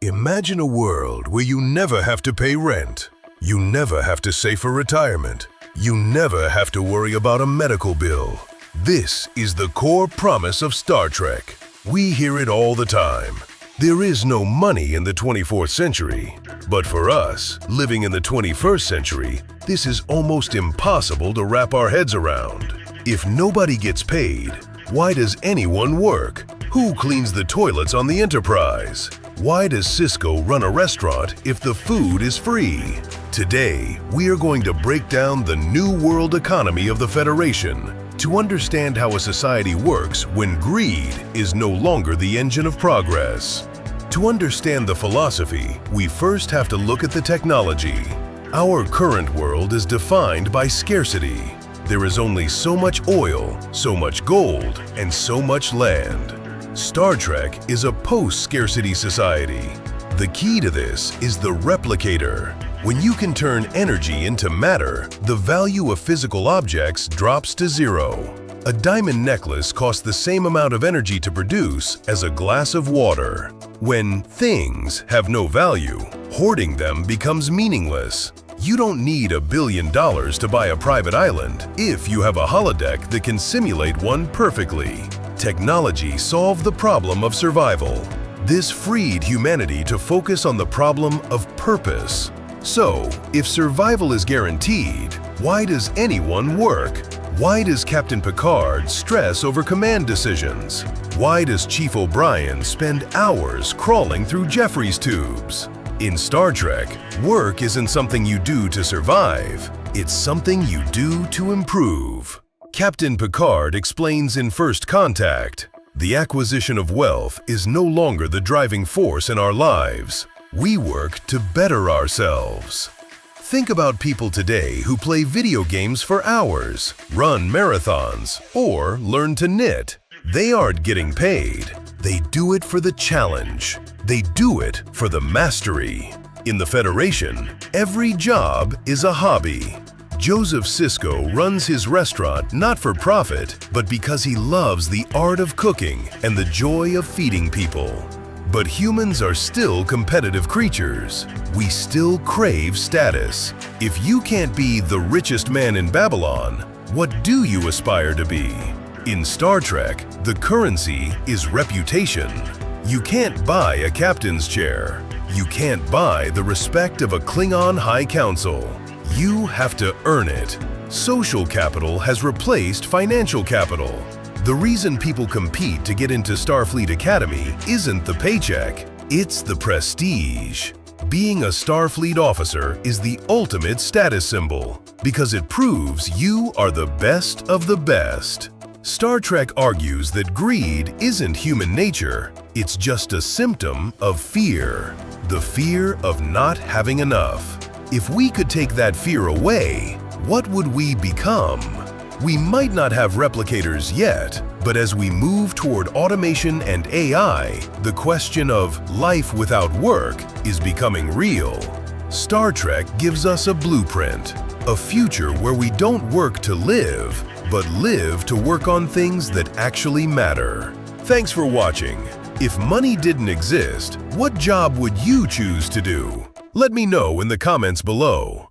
Imagine a world where you never have to pay rent, you never have to save for retirement, you never have to worry about a medical bill. This is the core promise of Star Trek. We hear it all the time. There is no money in the 24th century. But for us, living in the 21st century, this is almost impossible to wrap our heads around. If nobody gets paid, why does anyone work? Who cleans the toilets on the Enterprise? Why does Sisko run a restaurant if the food is free? Today, we are going to break down the new world economy of the Federation to understand how a society works when greed is no longer the engine of progress. To understand the philosophy, we first have to look at the technology. Our current world is defined by scarcity. There is only so much oil, so much gold, and so much land. Star Trek is a post-scarcity society. The key to this is the Replicator. When you can turn energy into matter, the value of physical objects drops to zero. A diamond necklace costs the same amount of energy to produce as a glass of water. When things have no value, hoarding them becomes meaningless. You don't need $1 billion to buy a private island if you have a holodeck that can simulate one perfectly. Technology solved the problem of survival. This freed humanity to focus on the problem of purpose. So, if survival is guaranteed, why does anyone work? Why does Captain Picard stress over command decisions? Why does Chief O'Brien spend hours crawling through Jefferies tubes? In Star Trek, work isn't something you do to survive, it's something you do to improve. Captain Picard explains in First Contact, the acquisition of wealth is no longer the driving force in our lives. We work to better ourselves. Think about people today who play video games for hours, run marathons, or learn to knit. They aren't getting paid. They do it for the challenge. They do it for the mastery. In the Federation, every job is a hobby. Joseph Sisko runs his restaurant not for profit, but because he loves the art of cooking and the joy of feeding people. But humans are still competitive creatures. We still crave status. If you can't be the richest man in Babylon, what do you aspire to be? In Star Trek, the currency is reputation. You can't buy a captain's chair. You can't buy the respect of a Klingon High Council. You have to earn it. Social capital has replaced financial capital. The reason people compete to get into Starfleet Academy isn't the paycheck, it's the prestige. Being a Starfleet officer is the ultimate status symbol because it proves you are the best of the best. Star Trek argues that greed isn't human nature, it's just a symptom of fear. The fear of not having enough. If we could take that fear away, what would we become? We might not have replicators yet, but as we move toward automation and AI, the question of life without work is becoming real. Star Trek gives us a blueprint, a future where we don't work to live, but live to work on things that actually matter. Thanks for watching. If money didn't exist, what job would you choose to do? Let me know in the comments below.